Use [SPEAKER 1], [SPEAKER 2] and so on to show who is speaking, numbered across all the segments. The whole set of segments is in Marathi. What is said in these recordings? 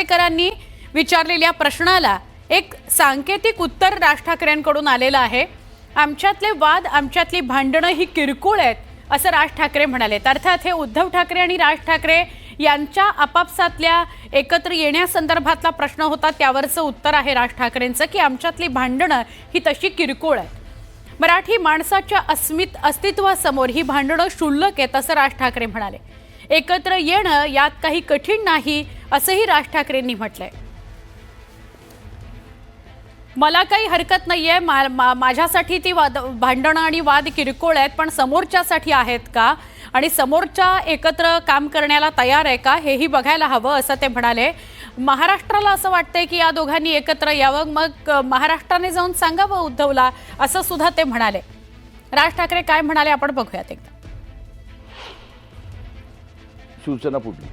[SPEAKER 1] करांनी विचारलेल्या प्रश्नाला एक सांकेतिक उत्तर राज ठाकरेंकडून आलेलं आहे। आमच्यातले वाद, आमच्यातली भांडणं ही किरकोळ आहेत असं राज ठाकरे म्हणाले। अर्थात हे उद्धव ठाकरे आणि राज ठाकरे यांच्या आपापसातल्या एकत्र येण्यासंदर्भातला प्रश्न होता, त्यावरचं उत्तर आहे राज ठाकरेंचं की आमच्यातली भांडणं ही तशी किरकोळ आहेत। मराठी माणसाच्या अस्तित्वासमोर ही भांडणं क्षुल्लक आहेत असं राज ठाकरे म्हणाले। एकत्र येणं यात काही कठीण नाही असंही राज ठाकरेंनी म्हटलंय। मला काही हरकत नाहीये, माझ्यासाठी ती भांडणं आणि वाद किरकोळ आहेत, पण समोरच्यासाठी आहेत का आणि समोरच्या एकत्र काम करण्याला तयार आहे का हेही बघायला हवं असं ते म्हणाले। महाराष्ट्राला असं वाटतंय की या दोघांनी एकत्र यावं, मग महाराष्ट्राने जाऊन सांगावं उद्धवला असं सुद्धा ते म्हणाले। राज ठाकरे काय म्हणाले आपण बघूयात एकदा।
[SPEAKER 2] शिवसेना फुटली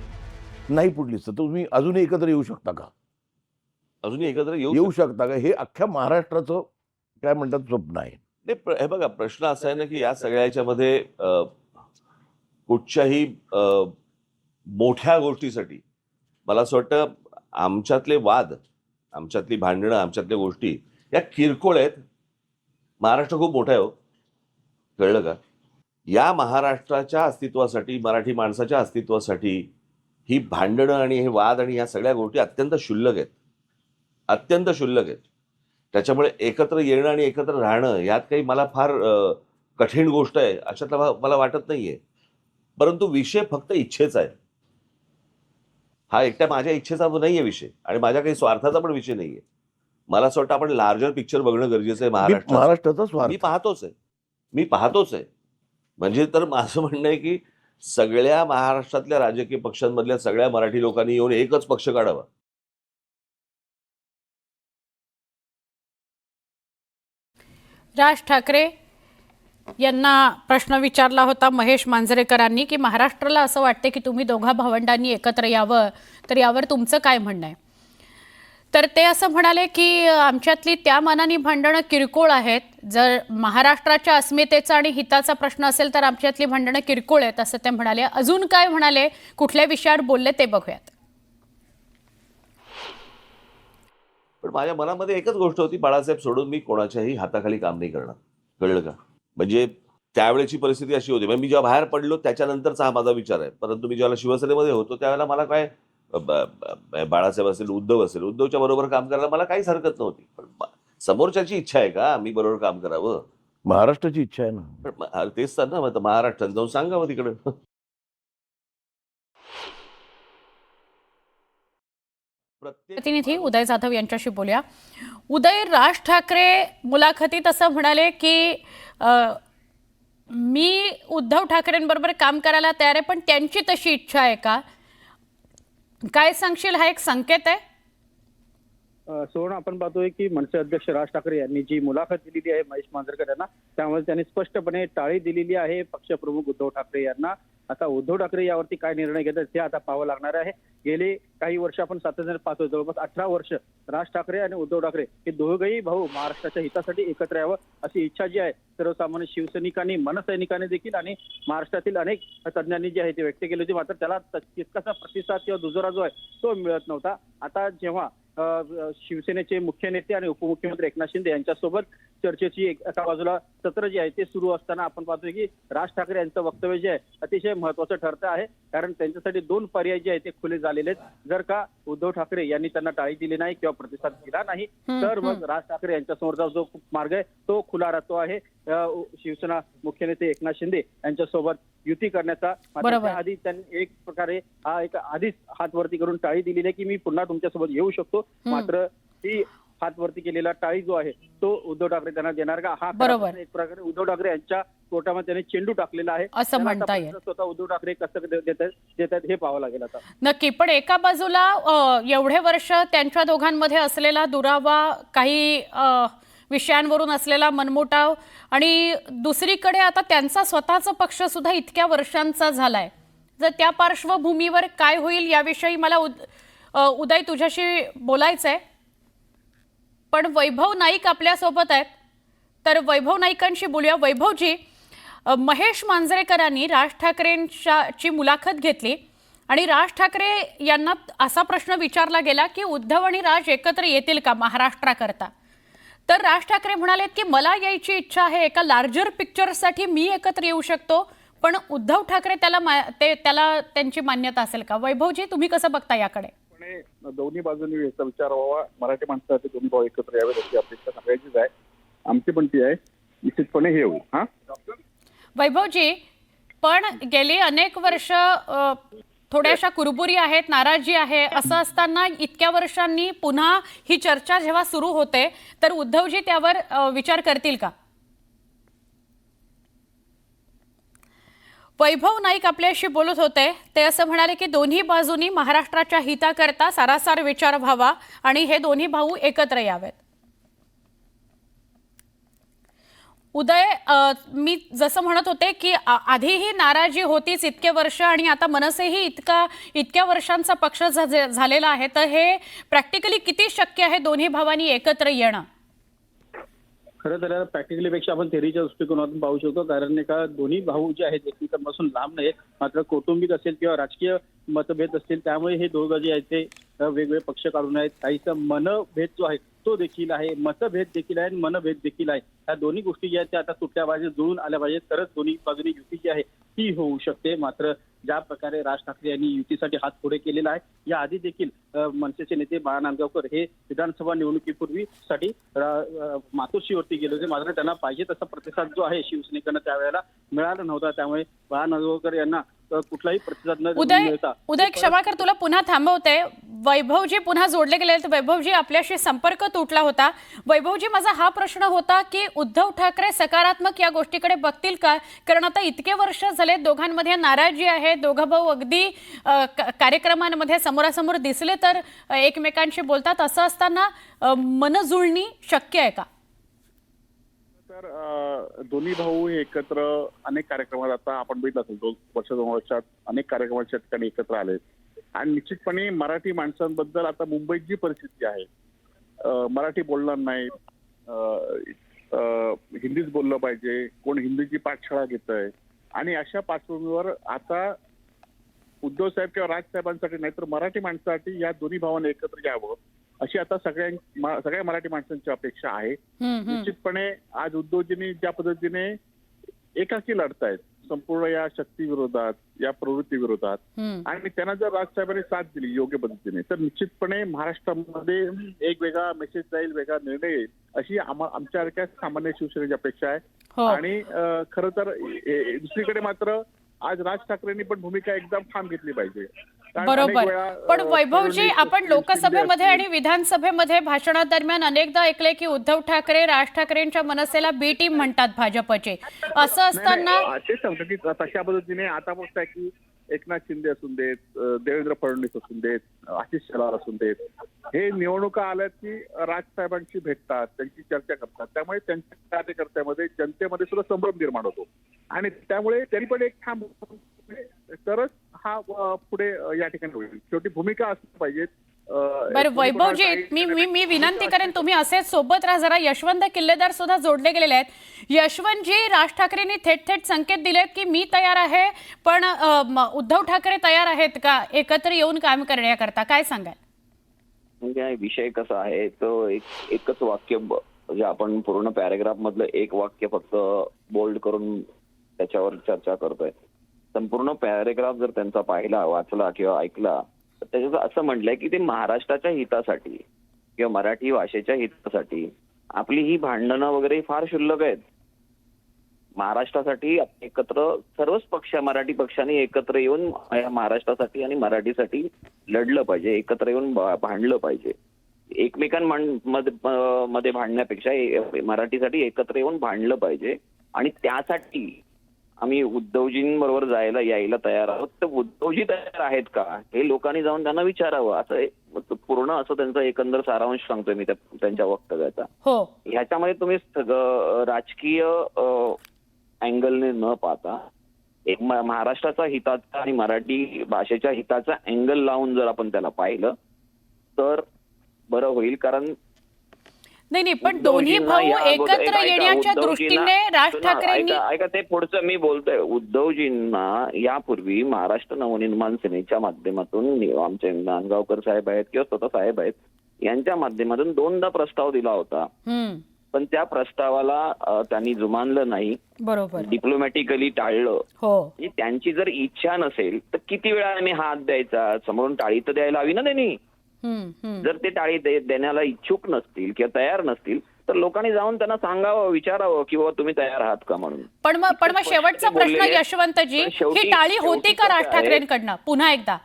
[SPEAKER 2] नाही, फुटलीच तर तुम्ही अजूनही एकत्र येऊ शकता का?
[SPEAKER 3] अजूनही एकत्र
[SPEAKER 2] येऊ शकता का? हे अख्ख्या महाराष्ट्राचं काय म्हणतात स्वप्न आहे।
[SPEAKER 3] हे बघा, प्रश्न असा आहे ना की या सगळ्याच्यामध्ये कुठच्याही मोठ्या गोष्टीसाठी मला असं वाटतं आमच्यातले वाद, आमच्यातली भांडणं, आमच्यातल्या गोष्टी या किरकोळ आहेत। महाराष्ट्र खूप मोठा आहे हो, कळलं का? या महाराष्ट्राच्या अस्तित्वासाठी, मराठी माणसाच्या अस्तित्वासाठी ही भांडणं आणि हे वाद आणि या सगळ्या गोष्टी अत्यंत क्षुल्लक आहेत, अत्यंत क्षुल्लक आहेत। त्याच्यामुळे एकत्र येणं आणि एकत्र राहणं यात काही मला फार कठीण गोष्ट आहे अशातला मला वाटत नाहीये। परंतु विषय फक्त इच्छेचा आहे, हा एकट्या माझ्या इच्छेचा नाहीये विषय आणि माझ्या काही स्वार्थाचा पण विषय नाहीये। मला असं वाटतं आपण लार्जर पिक्चर बघणं गरजेचं आहे।
[SPEAKER 2] महाराष्ट्राचा स्वार्थ
[SPEAKER 3] मी पाहतोच आहे म्हणजे तर माझं म्हणणं आहे की सगळ्या महाराष्ट्रातल्या राजकीय पक्षांमधल्या सगळ्या मराठी लोकांनी येऊन एकच पक्ष काढावा।
[SPEAKER 1] राज ठाकरे यांना प्रश्न विचारला होता महेश मांजरेकरांनी की महाराष्ट्राला असं वाटते की तुम्ही दोघा भावंडांनी एकत्र यावं, तर यावर तुमचं काय म्हणणं आहे? तर ते असं म्हणाले की आमच्यातली त्या मानाने भांडणं किरकोळ आहेत। जर महाराष्ट्राच्या अस्मितेचा आणि हिताचा प्रश्न असेल तर आमच्यातली भांडणं किरकोळ आहेत असं ते म्हणाले। अजून काय म्हणाले, कुठल्या विषयावर बोलले ते बघूयात।
[SPEAKER 3] पण माझ्या मनामध्ये एकच गोष्ट होती, बाळासाहेब सोडून मी कोणाच्याही हाताखाली काम नाही करणार, कळलं का? म्हणजे त्यावेळेची परिस्थिती अशी होती, म्हणजे मी जेव्हा बाहेर पडलो त्याच्यानंतरचा हा माझा विचार आहे। परंतु मी जेव्हा शिवसेनेमध्ये होतो त्यावेळेला मला काय बाळासाहेब असेल, उद्धवच्या बरोबर काम करायला मला काहीच हरकत नव्हती। पण समोरच्याची इच्छा आहे का मी बरोबर काम करावं?
[SPEAKER 2] महाराष्ट्राची इच्छा आहे ना।
[SPEAKER 3] पण तेच तर ना, मग महाराष्ट्रात जाऊन सांगावं तिकडे।
[SPEAKER 1] प्रतिनिधी उदय जाधव यांच्याशी बोलूया। उदय, राज ठाकरे मुलाखतीत असं म्हणाले की मी उद्धव ठाकरेंबरोबर काम करायला तयार आहे, पण त्यांची तशी इच्छा आहे का? काय सांगशील, हा एक संकेत आहे?
[SPEAKER 4] सोन, आपण पाहतोय की मनसे अध्यक्ष राज ठाकरे यांनी जी मुलाखत दिलेली आहे महेश मांजरेकर यांना, त्यामुळे त्यांनी स्पष्टपणे टाळी दिलेली आहे पक्षप्रमुख उद्धव ठाकरे यांना। आता उद्धव ठाकरे यावरती काय निर्णय घेतात ते आता पाहावं लागणार आहे। गेले काही वर्ष आपण सातत्याने पाहतोय, जवळपास 18 वर्ष राज ठाकरे आणि उद्धव ठाकरे हे दोघंही भाऊ महाराष्ट्राच्या हितासाठी एकत्र यावं अशी इच्छा जी आहे सर्वसामान्य शिवसैनिकांनी, मनसैनिकांनी देखील आणि महाराष्ट्रातील अनेक तज्ज्ञांनी जी आहे ती व्यक्त केली होती। मात्र त्याला तितकासा प्रतिसाद किंवा दुजोरा जो आहे तो मिळत नव्हता। आता जेव्हा शिवसेनेचे मुख्य नेते आणि उपमुख्यमंत्री एकनाथ शिंदे यांच्यासोबत चर्चेची एका बाजूला सत्र जे आहे ते सुरू असताना आपण पाहतोय की राज ठाकरे यांचं वक्तव्य जे आहे अतिशय महत्वाचं ठरतं आहे, कारण त्यांच्यासाठी दोन पर्याय जे आहे ते खुले झालेले आहेत। जर का उद्धव ठाकरे यांनी त्यांना टाळी दिली नाही किंवा प्रतिसाद दिला नाही तर मग राज ठाकरे यांच्यासमोरचा जो मार्ग आहे तो खुला राहतो आहे शिवसेना मुख्य नेते एकनाथ शिंदे यांच्यासोबत युती करण्याचा। आधी त्यांनी एक प्रकारे आधीच हात वरती करून टाळी दिलेली आहे की मी पुन्हा तुमच्यासोबत येऊ शकतो। मात्र ही हात वरती केलेला टाळी जो आहे तो उद्धव ठाकरे त्यांना देणार का? हा बरोबर एक प्रकारे उद्धव ठाकरे यांच्या कोर्टामध्ये त्यांनी चेंडू टाकलेला आहे असं म्हणता येईल। स्वतः उद्धव ठाकरे कसं देतात हे पाहावं लागेल आता।
[SPEAKER 1] नक्की, पण एका बाजूला एवढे वर्ष त्यांच्या दोघांमध्ये असलेला दुरावा, काही विषयांवरून असलेला मनमुटाव आणि दुसरीकडे आता त्यांचा स्वतःचा पक्ष सुद्धा इतक्या वर्षांचा झालाय, जर त्या पार्श्वभूमीवर काय होईल याविषयी मला उदय तुझ्याशी बोलायचंय। पण वैभव नाईक आपल्या सोबत आहेत, तर वैभव नाईकांशी बोलूया। वैभवजी, महेश मांजरेकरांनी राज ठाकरेंची मुलाखत घेतली आणि राज ठाकरे यांना असा प्रश्न विचारला गेला की उद्धव आणि राज एकत्र येतील का महाराष्ट्राकरता, तर राज ठाकरे म्हणालेत की मला यायची इच्छा आहे, एका लार्जर पिक्चरसाठी मी एकत्र येऊ शकतो, पण उद्धव ठाकरे त्याला त्यांची मान्यता असेल का? वैभवजी, तुम्ही कसं बघता याकडे?
[SPEAKER 5] दोन्ही बाजूंनी याचा विचार व्हावा, मराठी माणसाचे दोन्ही भाऊ एकत्र यावे अशी अपेक्षा सगळ्यांचीच आहे, आमची पण ती आहे, निश्चितपणे हे होईल. हा
[SPEAKER 1] वैभवजी, पण गेली अनेक वर्ष थोड्याशा कुरबुरी आहेत, नाराजी आहे, असं असताना इतक्या वर्षांनी पुन्हा ही चर्चा जेव्हा सुरू होते तर उद्धवजी त्यावर विचार करतील का? वैभव नाईक आपल्याशी बोलत होते, ते असं म्हणाले की दोन्ही बाजूनी महाराष्ट्राच्या हिताकरता सारासार विचार व्हावा आणि हे दोन्ही भाऊ एकत्र यावेत. उदय, मी जसं म्हणत होते की आधीही नाराजी होतीच इतके वर्ष आणि आता मनसेही इतक्या वर्षांचा पक्ष झालेला आहे, तर हे प्रॅक्टिकली किती शक्य आहे दोन्ही भावांनी एकत्र येणं?
[SPEAKER 4] खरं तर प्रॅक्टिकली पेक्षा आपण थेरीच्या दृष्टिकोनातून पाहू शकतो, कारण का दोन्ही भाऊ जे आहेत एकमेकांपासून लांब नाहीत, मात्र कौटुंबिक असेल किंवा राजकीय मतभेद असतील त्यामुळे हे दोघं जे आहेत ते वेगवेगळे पक्ष काढून आहेत. काहीसा मनभेद जो आहे तो देखील आहे, मतभेद देखील आहे आणि मनभेद देखील आहे. ह्या दोन्ही गोष्टी ज्या आहेत त्या आता तुटल्या पाहिजे, जुळून आल्या पाहिजेत, तरच दोन्ही बाजूनी युती जी आहे ती होऊ शकते. मात्र ज्या प्रकारे राज ठाकरे यांनी युतीसाठी हात पुढे केलेला आहे, या आधी देखील मनसेचे नेते बाळा नांदगावकर हे विधानसभा निवडणुकीपूर्वीसाठी मातोश्रीवरती गेले होते, मात्र त्यांना पाहिजे तसा प्रतिसाद जो आहे शिवसेनेकडनं त्यावेळेला मिळाला नव्हता. त्यामुळे बाळा नांदगावकर यांना कुठलाही प्रतिसाद न मिळता
[SPEAKER 1] उदय, क्षमा कर, तुला पुन्हा थांबवते. वैभवजी पुन्हा जोडले गेले. वैभवजी, आपल्याशी संपर्क तुटला होता. वैभवजी, माझा हा प्रश्न होता की उद्धव ठाकरे सकारात्मक या गोष्टीकडे बघतील का? कारण आता इतके वर्ष झाले दोघांमध्ये नाराजी आहे, दोघं भाऊ अगदी कार्यक्रमांमध्ये समोरासमोर दिसले तर एकमेकांशी बोलतात, असं असताना मनजुळणी शक्य आहे का?
[SPEAKER 5] तर दोन्ही भाऊ हे एकत्र अनेक कार्यक्रमात, आता आपण बघितलं असेल 2 वर्षात अनेक कार्यक्रमाच्या ठिकाणी एकत्र आले आणि निश्चितपणे मराठी माणसांबद्दल आता मुंबईत जी परिस्थिती आहे, मराठी बोलणार नाही, हिंदीच बोललं पाहिजे, कोण हिंदीची पाठशाळा घेतंय आणि अशा पार्श्वभूमीवर आता उद्धव साहेब किंवा राज साहेबांसाठी नाही तर मराठी माणसासाठी या दोन्ही भावांना एकत्र यावं अशी आता सगळ्या मराठी माणसांची अपेक्षा आहे. निश्चितपणे आज उद्धवजींनी ज्या पद्धतीने एकाकी लढतायत संपूर्ण या शक्ती विरोधात, या प्रवृत्ती विरोधात, आणि त्यांना जर राजसाहेबांनी साथ दिली योग्य पद्धतीने तर निश्चितपणे महाराष्ट्रामध्ये एक वेगळा मेसेज जाईल, वेगळा निर्णय येईल अशी आमच्यासारख्या सामान्य शिवसेनेची अपेक्षा आहे. आणि खरं तर दुसरीकडे मात्र आज राज ठाकरेंनी पण भूमिका एकदम ठाम घेतली पाहिजे.
[SPEAKER 1] बरोबर, पण वैभवजी, आपण लोकसभेमध्ये आणि विधानसभेमध्ये भाषणादरम्यान अनेकदा ऐकले की उद्धव ठाकरे राज ठाकरेंच्या मनसेला बी टीम म्हणतात भाजपचे. असं असताना
[SPEAKER 5] ते सांगतो की तशा पद्धतीने आता फक्त आहे की एकनाथ शिंदे असून देत, देवेंद्र फडणवीस असून देत, आशिष शेलार असून देत, हे निवडणुका आल्यात की राजसाहेबांशी भेटतात, त्यांची चर्चा करतात, त्यामुळे त्यांच्या कार्यकर्त्यामध्ये जनतेमध्ये सुद्धा संभ्रम निर्माण होतो आणि त्यामुळे त्यांनी पण एक ठाम तरच हा पुढे या ठिकाणी होईल. शेवटी भूमिका असली पाहिजे.
[SPEAKER 1] बरं वैभवजी, मी विनंती करेन तुम्ही असेच सोबत राहा जरा. यशवंत किल्लेदार सुद्धा जोडले गेलेले आहेत. यशवंतजी, राज ठाकरेंनी थेट संकेत दिलेत की मी तयार आहे, पण उद्धव ठाकरे तयार आहेत का एकत्र येऊन काम करण्याकरता? काय सांगाल?
[SPEAKER 6] म्हणजे विषय कसा आहे तो एकच वाक्य, म्हणजे आपण पूर्ण पॅरेग्राफ मधलं एक वाक्य फक्त बोल्ड करून त्याच्यावर चर्चा करतोय. संपूर्ण पॅरेग्राफ जर त्यांचा पाहिला, वाचला किंवा ऐकला तर त्याच्यात असं म्हटलंय की ते महाराष्ट्राच्या हितासाठी किंवा मराठी भाषेच्या हितासाठी आपली ही भांडणं वगैरे फार क्षुल्लक आहेत. महाराष्ट्रासाठी एकत्र सर्वच पक्ष, मराठी पक्षांनी एकत्र येऊन महाराष्ट्रासाठी आणि मराठीसाठी लढलं पाहिजे, एकत्र येऊन भांडलं पाहिजे. एकमेकांमध्ये भांडण्यापेक्षा मराठीसाठी एकत्र येऊन भांडलं पाहिजे आणि त्यासाठी आम्ही उद्धवजींबरोबर यायला तयार आहोत. तर उद्धवजी तयार आहेत का हे लोकांनी जाऊन त्यांना विचारावं, असं पूर्ण असं त्यांचा एकंदर सारांश सांगतोय मी त्यांच्या वक्तव्याचा. ह्याच्यामध्ये तुम्ही राजकीय अँगलने न पाहता एक महाराष्ट्राचा हिताचा आणि मराठी भाषेच्या हिताचा अँगल लावून जर आपण त्याला पाहिलं तर बरं होईल. कारण
[SPEAKER 1] नाही पण दोन्ही
[SPEAKER 6] उद्धवजींना
[SPEAKER 1] भाऊ
[SPEAKER 6] या अगोदर-
[SPEAKER 1] एकत्र
[SPEAKER 6] ऐका,
[SPEAKER 1] येण्याच्या
[SPEAKER 6] उद्धवजींना-
[SPEAKER 1] दृष्टीने राज
[SPEAKER 6] सुना,
[SPEAKER 1] ठाकरेंनी
[SPEAKER 6] ऐका ते पुढचं मी बोलतोय. उद्धवजींना यापूर्वी महाराष्ट्र नवनिर्माण सेनेच्या माध्यमातून आमचे नांदगावकर साहेब आहेत किंवा स्वतः साहेब आहेत यांच्या माध्यमातून 2दा प्रस्ताव दिला होता.
[SPEAKER 1] हम्म,
[SPEAKER 6] पण त्या प्रस्तावाला त्यांनी जुमानलं नाही,
[SPEAKER 1] बरोबर.
[SPEAKER 6] डिप्लोमॅटिकली टाळलं.
[SPEAKER 1] हो,
[SPEAKER 6] म्हणजे त्यांची जर इच्छा नसेल तर किती वेळा आम्ही हात द्यायचा, समोरून टाळी तर द्यायला हवी ना त्यांनी.
[SPEAKER 1] हम्म, हम्म.
[SPEAKER 6] जर ते टाळी देण्याला इच्छुक नसतील किंवा तयार नसतील तर लोकांनी जाऊन त्यांना सांगावं, विचारावं की बाबा तुम्ही तयार आहात का म्हणून.
[SPEAKER 1] पण मग शेवटचा प्रश्न यशवंतजी,
[SPEAKER 6] पण शेवटी-
[SPEAKER 1] ही टाळी होती का
[SPEAKER 6] शेवटी
[SPEAKER 1] राज
[SPEAKER 6] कसं आहे?
[SPEAKER 1] ठाकरेंकडनं? पुन्हा एकदा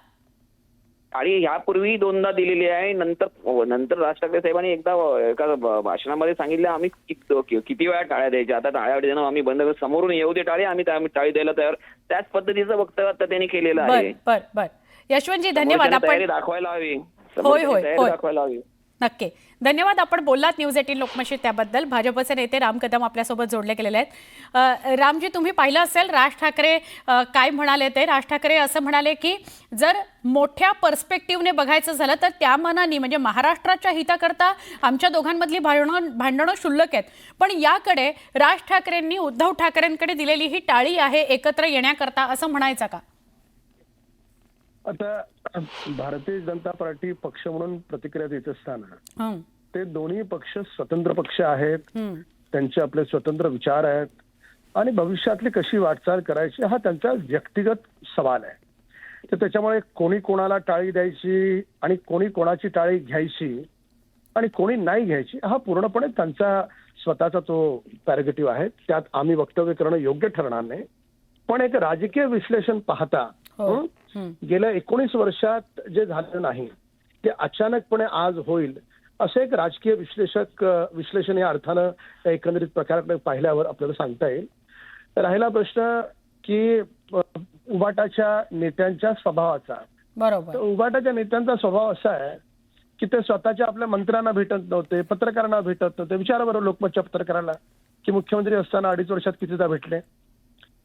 [SPEAKER 6] टाळी ह्यापूर्वी 2दा दिलेली आहे. नंतर राज ठाकरे साहेबांनी एकदा एका भाषणामध्ये सांगितलं आम्ही किती वेळा टाळ्या द्यायच्या, आता टाळ्या देणं आम्ही बंद करू, समोरून येऊ दे टाळी, आम्ही टाळी द्यायला तयार. त्याच पद्धतीचं वक्तव्य आता त्यांनी केलेलं आहे.
[SPEAKER 1] बर यशवंतजी धन्यवाद.
[SPEAKER 6] समोरच्याने
[SPEAKER 1] आपण
[SPEAKER 6] तयारी दाखवायला हवी.
[SPEAKER 1] होय,
[SPEAKER 6] समोरच्याने तयारी
[SPEAKER 1] होय.
[SPEAKER 6] दाखवायला हवी.
[SPEAKER 1] नक्की धन्यवाद. आपण बोललात न्यूज 18 लोकमतशी त्याबद्दल. भाजपचे नेते राम कदम आपल्यासोबत जोडले गेलेले आहेत. रामजी, तुम्ही पाहिलं असेल राज ठाकरे काय म्हणाले ते. राज ठाकरे असं म्हणाले की जर मोठ्या पर्स्पेक्टिव्हने बघायचं झालं तर त्या मनाने म्हणजे महाराष्ट्राच्या हिताकरता आमच्या दोघांमधली भांडणं क्षुल्लक आहेत, पण याकडे राज ठाकरेंनी उद्धव ठाकरेंकडे दिलेली ही टाळी आहे एकत्र येण्याकरता, असं म्हणायचं का?
[SPEAKER 7] आता भारतीय जनता पार्टी पक्ष म्हणून प्रतिक्रिया देत असताना
[SPEAKER 1] हं,
[SPEAKER 7] ते दोन्ही पक्ष स्वतंत्र पक्ष आहेत,
[SPEAKER 1] हं,
[SPEAKER 7] त्यांचे आपले स्वतंत्र विचार आहेत आणि भविष्यातली कशी वाटचाल करायची हा त्यांचा व्यक्तिगत सवाल आहे. तर त्याच्यामुळे कोणी कोणाला टाळी द्यायची आणि कोणी कोणाची टाळी घ्यायची आणि कोणी नाही घ्यायची हा पूर्णपणे त्यांचा स्वतःचा तो प्रेरोगेटिव्ह आहे. त्यात आम्ही वक्तव्य करणं योग्य ठरणार नाही. पण एक राजकीय विश्लेषण पाहता
[SPEAKER 1] हो, हं.
[SPEAKER 7] गेल्या 19 वर्षात जे झालं नाही ते अचानकपणे आज होईल असं एक राजकीय विश्लेषण या अर्थानं एकंदरीत प्रकाराकडे पाहिल्यावर आपल्याला सांगता येईल. राहिला प्रश्न की उबाटाच्या नेत्यांच्या स्वभावाचा,
[SPEAKER 1] बरोबर.
[SPEAKER 7] तर उबाटाच्या नेत्यांचा स्वभाव असा आहे की ते स्वतःच्या आपल्या मंत्र्यांना भेटत नव्हते, पत्रकारांना भेटत नव्हते. विचारा बरोबर लोकमतच्या पत्रकाराला की मुख्यमंत्री असताना 2.5 वर्षात कितीदा भेटले.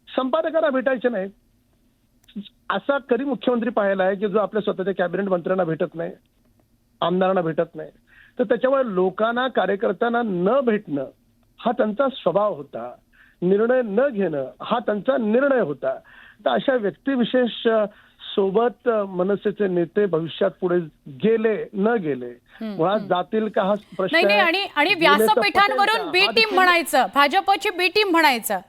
[SPEAKER 7] संपादकांना भेटायचे नाही. असा कधी मुख्यमंत्री पाहिला आहे की जो आपल्या स्वतःच्या कॅबिनेट मंत्र्यांना भेटत नाही, आमदारांना भेटत नाही. तर त्याच्यामुळे लोकांना, कार्यकर्त्यांना न भेटणं हा त्यांचा स्वभाव होता. निर्णय न घेणं हा त्यांचा निर्णय होता. तर अशा व्यक्तिविशेष सोबत मनसेचे नेते भविष्यात पुढे गेले न गेले मुळात जातील का हा प्रश्न
[SPEAKER 1] नाही
[SPEAKER 7] आहे.
[SPEAKER 1] आणि
[SPEAKER 7] गेले तर
[SPEAKER 1] व्यासपीठांवरून
[SPEAKER 7] पटेल का?
[SPEAKER 1] बी
[SPEAKER 7] हा
[SPEAKER 1] टीम
[SPEAKER 7] देखील-
[SPEAKER 1] म्हणायचं, भाजपची बी टीम म्हणायचं.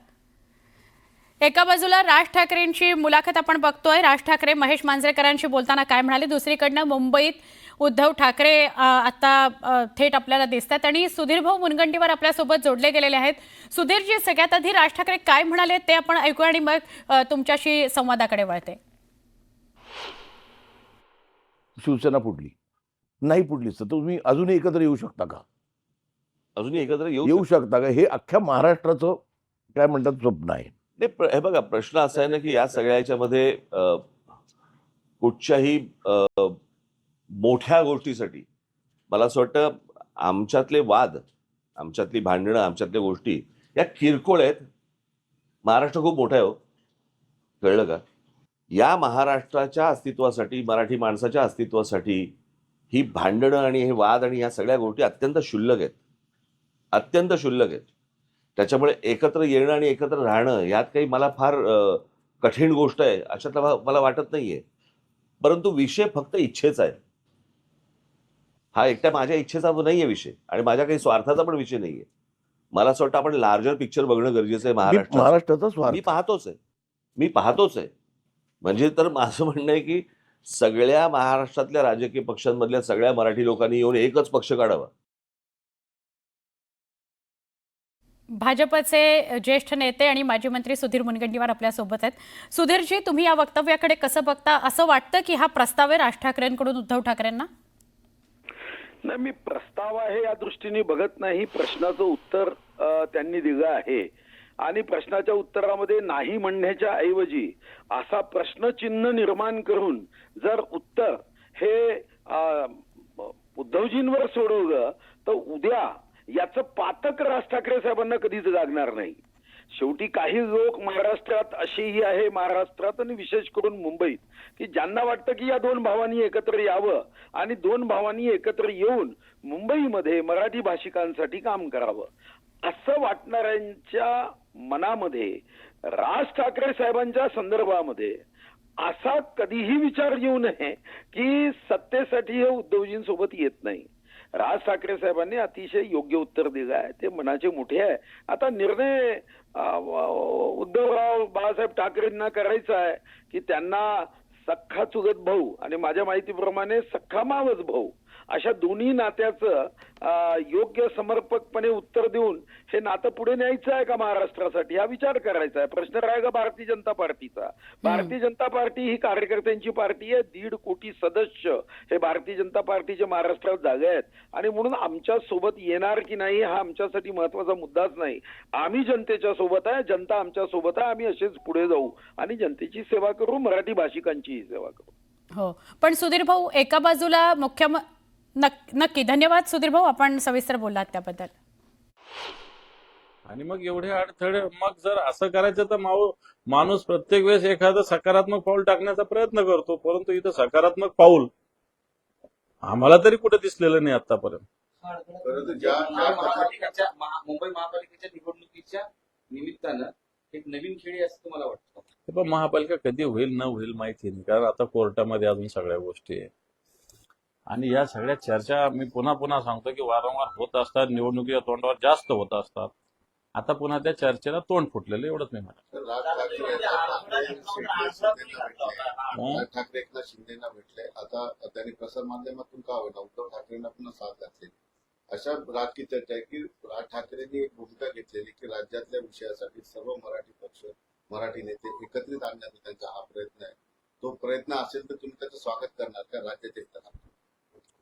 [SPEAKER 1] एका बाजूला राज ठाकरेंची मुलाखत आपण बघतोय. राज ठाकरे महेश मांजरेकरांशी बोलताना काय म्हणाले, दुसरीकडनं मुंबईत उद्धव ठाकरे आता थेट आपल्याला दिसतात आणि सुधीरभाऊ मुनगंटीवार आपल्यासोबत जोडले गेलेले आहेत. सुधीरजी, सगळ्यात आधी राज ठाकरे काय म्हणाले ते आपण ऐकूया आणि मग तुमच्याशी संवादाकडे वळते.
[SPEAKER 2] शिवसेना फुटली नाही, पुढलीच तर तुम्ही अजूनही एकत्र येऊ शकता का?
[SPEAKER 3] अजूनही एकत्र
[SPEAKER 2] येऊ शकता का? हे अख्ख्या महाराष्ट्राचं काय म्हणतात स्वप्न आहे.
[SPEAKER 3] नाही, हे बघा प्रश्न असा आहे ना की या सगळ्या ह्याच्यामध्ये कुठच्याही मोठ्या गोष्टीसाठी मला असं वाटतं आमच्यातले वाद, आमच्यातली भांडणं, आमच्यातल्या गोष्टी या किरकोळ आहेत. महाराष्ट्र खूप मोठा आहे हो, कळलं का? या महाराष्ट्राच्या अस्तित्वासाठी, मराठी माणसाच्या अस्तित्वासाठी ही भांडणं आणि हे वाद आणि या सगळ्या गोष्टी अत्यंत क्षुल्लक आहेत, अत्यंत क्षुल्लक आहेत. त्याच्यामुळे एकत्र येणं आणि एकत्र राहणं यात काही मला फार कठीण गोष्ट आहे अशातला मला वाटत नाहीये. परंतु विषय फक्त इच्छेचा आहे. हा एकट्या माझ्या इच्छेचा नाहीये विषय आणि माझ्या काही स्वार्थाचा पण विषय नाहीये. मला असं वाटतं आपण लार्जर पिक्चर बघणं गरजेचं आहे.
[SPEAKER 2] महाराष्ट्राचा स्वार्थ
[SPEAKER 3] मी पाहतोच आहे. म्हणजे तर माझं म्हणणं आहे की सगळ्या महाराष्ट्रातल्या राजकीय पक्षांमधल्या सगळ्या मराठी लोकांनी येऊन एकच पक्ष काढावा.
[SPEAKER 1] भाजपचे ज्येष्ठ नेते आणि माजी मंत्री सुधीर मुनगंटीवार आपल्यासोबत आहेत. सुधीरजी, तुम्ही या वक्तव्याकडे कसं बघता? असं वाटतं की हा प्रस्ताव आहे राज ठाकरेंकडून उद्धव ठाकरेंना?
[SPEAKER 8] नाही, मी प्रस्ताव आहे या दृष्टीने बघत नाही. प्रश्नाचं उत्तर त्यांनी दिलं आहे आणि प्रश्नाच्या उत्तरामध्ये नाही म्हणण्याच्या ऐवजी असा प्रश्नचिन्ह निर्माण करून जर उत्तर हे उद्धवजींवर सोडवलं तर उद्या याचं पातक राज ठाकरे साहेबांना कधीच लागणार नाही. शेवटी काही लोक महाराष्ट्रात असेही आहे, महाराष्ट्रात आणि विशेष करून मुंबईत, की ज्यांना वाटतं की या दोन भावांनी एकत्र यावं आणि दोन भावांनी एकत्र येऊन मुंबईमध्ये मराठी भाषिकांसाठी काम करावं असं वाटणाऱ्यांच्या मनामध्ये राज ठाकरे साहेबांच्या संदर्भामध्ये असा कधीही विचार येऊ नये की सत्तेसाठी हे उद्धवजींसोबत येत नाही. राज ठाकरे साहेबांनी अतिशय योग्य उत्तर दिलं आहे. ते मनाचे मोठे आहे. आता निर्णय उद्धवराव बाळासाहेब ठाकरेंना करायचा आहे की त्यांना सख्खा चुलत भाऊ आणि माझ्या माहितीप्रमाणे सख्खा मावस भाऊ अशा दोन्ही नात्याचं योग्य समर्पकपणे उत्तर देऊन हे नातं पुढे न्यायचं आहे का महाराष्ट्रासाठी, हा विचार करायचा आहे. प्रश्न राहिला भारतीय जनता पार्टीचा. भारतीय जनता पार्टी ही कार्यकर्त्यांची पार्टी आहे. 1.5 कोटी सदस्य हे भारतीय जनता पार्टीचे महाराष्ट्रात जागे आहेत आणि म्हणून आमच्या सोबत येणार की नाही हा आमच्यासाठी महत्वाचा मुद्दाच नाही. आम्ही जनतेच्या सोबत आहे, जनता आमच्या सोबत आहे. आम्ही असेच पुढे जाऊ आणि जनतेची सेवा करू, मराठी भाषिकांचीही सेवा करू.
[SPEAKER 1] हो, पण सुधीर भाऊ, एका बाजूला नक्की धन्यवाद सुधीर भाऊ, आपण सविस्तर बोललात त्याबद्दल.
[SPEAKER 9] आणि मग एवढे अडथळे, मग जर असं करायचं तर माणूस प्रत्येक वेळेस एखादं सकारात्मक पाऊल टाकण्याचा प्रयत्न करतो, परंतु इथं सकारात्मक पाऊल आम्हाला तरी कुठे दिसलेलं नाही आतापर्यंत.
[SPEAKER 10] मुंबई महापालिकेच्या निवडणुकीच्या निमित्तानं एक नवीन खेळी असं तुम्हाला वाटतं?
[SPEAKER 9] पण महापालिका कधी होईल न होईल माहिती नाही, कारण आता कोर्टामध्ये अजून सगळ्या गोष्टी आहे आणि या सगळ्या चर्चा मी पुन्हा पुन्हा सांगतो की वारंवार होत असतात, निवडणुकीच्या तोंडावर जास्त होत असतात. आता पुन्हा त्या चर्चेला तोंड फुटलेलं एवढंच मी म्हणतो.
[SPEAKER 11] राज ठाकरे एकनाथ शिंदेना भेटले, आता त्यांनी प्रसार माध्यमातून का होईना उद्धव ठाकरेंना पुन्हा साथ घातली. अशा राजकीय चर्चा आहे की राज ठाकरेंनी एक भूमिका घेतलेली की राज्यातल्या विषयासाठी सर्व मराठी पक्ष, मराठी नेते एकत्रित आणण्याचा त्यांचा हा प्रयत्न आहे. तो प्रयत्न असेल तर तुम्ही त्याचं स्वागत करणार का राज्याच्या हितासाठी?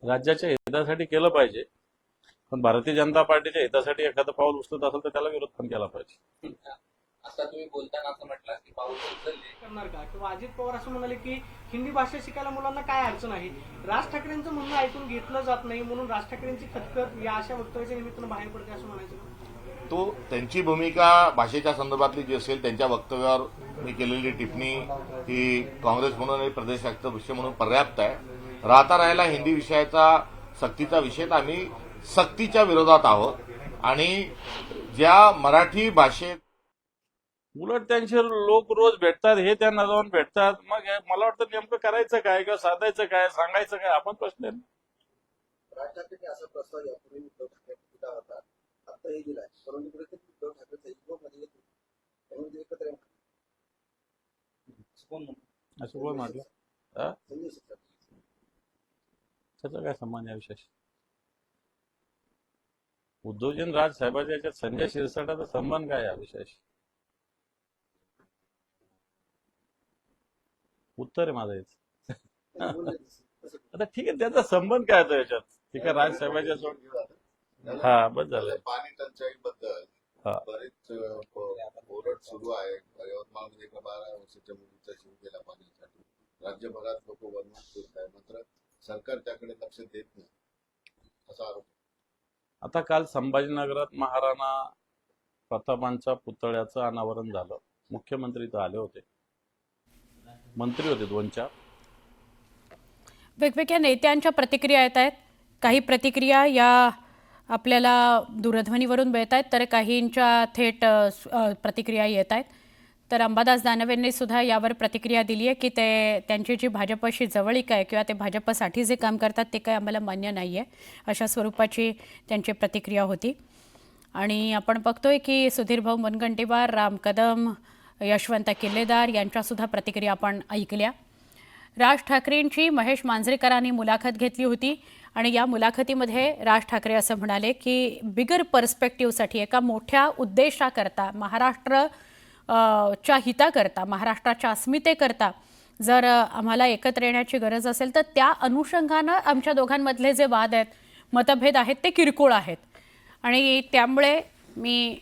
[SPEAKER 9] राज्याच्या हितासाठी केलं पाहिजे, पण भारतीय जनता पार्टीच्या हितासाठी एखादं पाऊल उचलत असेल तर त्याला विरोध पण केला पाहिजे.
[SPEAKER 10] आता तुम्ही बोलताना असं म्हटलं की पाऊल उचलले
[SPEAKER 12] करणार का? किंवा अजित पवार असं म्हणाले की हिंदी भाषा शिकायला मुलांना काय अडचण आहे, राज ठाकरेंचं म्हणणं ऐकून घेतलं जात नाही म्हणून राज ठाकरेंची खतखत या अशा वक्तव्याच्या निमित्तानं बाहेर पडते असं म्हणायचं?
[SPEAKER 13] तो त्यांची भूमिका भाषेच्या संदर्भातली जी असेल त्यांच्या वक्तव्यावर मी केलेली टिप्पणी ही काँग्रेस म्हणून आणि प्रदेश अध्यक्ष म्हणून पर्याप्त आहे. राहिला हिंदी विषयाचा सक्तीचा विषय, तर आम्ही सक्तीच्या विरोधात आहोत आणि ज्या मराठी भाषेत
[SPEAKER 9] उलट त्यांचे लोक रोज भेटतात, हे त्यांना जाऊन भेटतात. मग मला वाटतं नेमकं करायचं काय किंवा साधायचं काय, सांगायचं काय, आपण प्रश्न आहे.
[SPEAKER 11] राज ठाकरे असा प्रस्ताव यापूर्वी उद्धव ठाकरे दिला होता, आता हे दिलाय, परंतु उद्धव ठाकरेचा युगमध्ये त्यामुळे एकत्र
[SPEAKER 9] असं कोण म्हटलं? त्याचा काय संबंध या विषयाशी? उद्धवजी राज साहेबांच्या याच्यात संजय शिरसाटाचा संबंध काय या विषयाशी? उत्तर आहे माझं याच. आता ठीक आहे, त्याचा संबंध काय होता याच्यात? ठीक आहे, राज साहेबांच्या सोड हा बस झालं.
[SPEAKER 11] पाणी टंचाईबद्दल बरेच ओरड सुरू आहे. यवतमाळमध्ये 12 वर्षाच्या मुलीचा जीव गेला पाण्यासाठी. राज्यभरात लोक वर्णन करत आहे, मात्र सरकार त्याकडे लक्ष देत नाही असा आरोप.
[SPEAKER 9] आता काल संभाजीनगरात महाराणा प्रतापांच्या पुतळ्याचं अनावरण झालं. मुख्यमंत्री तर आले होते, मंत्री होते 2-4.
[SPEAKER 1] वेगवेगळ्या नेत्यांच्या प्रतिक्रिया येत आहेत. काही प्रतिक्रिया या आपल्याला दूरध्वनीवरून मिळत आहेत, तर काहींच्या थेट प्रतिक्रिया येत आहेत. तर अंबादास दानवेंनी सुद्धा यावर प्रतिक्रिया दिली आहे की त्यांची जी भाजपशी जवळीक आहे किंवा ते भाजपसाठी जे काम करतात ते काही आम्हाला मान्य नाही आहे, अशा स्वरूपाची त्यांची प्रतिक्रिया होती. आणि आपण बघतोय की सुधीरभाऊ मुनगंटीवार, राम कदम, यशवंत किल्लेदार यांच्यासुद्धा प्रतिक्रिया आपण ऐकल्या. राज ठाकरेंची महेश मांजरेकरांनी मुलाखत घेतली होती आणि या मुलाखतीमध्ये राज ठाकरे असं म्हणाले की बिगर पर्स्पेक्टिव्हसाठी, एका मोठ्या उद्देशाकरता, च्या हिताकरता, महाराष्ट्राच्या अस्मितेकरता जर आम्हाला एकत्र येण्याची गरज असेल तर त्या अनुषंगानं आमच्या दोघांमधले जे वाद आहेत, मतभेद आहेत, ते किरकोळ आहेत आणि त्यामुळे मी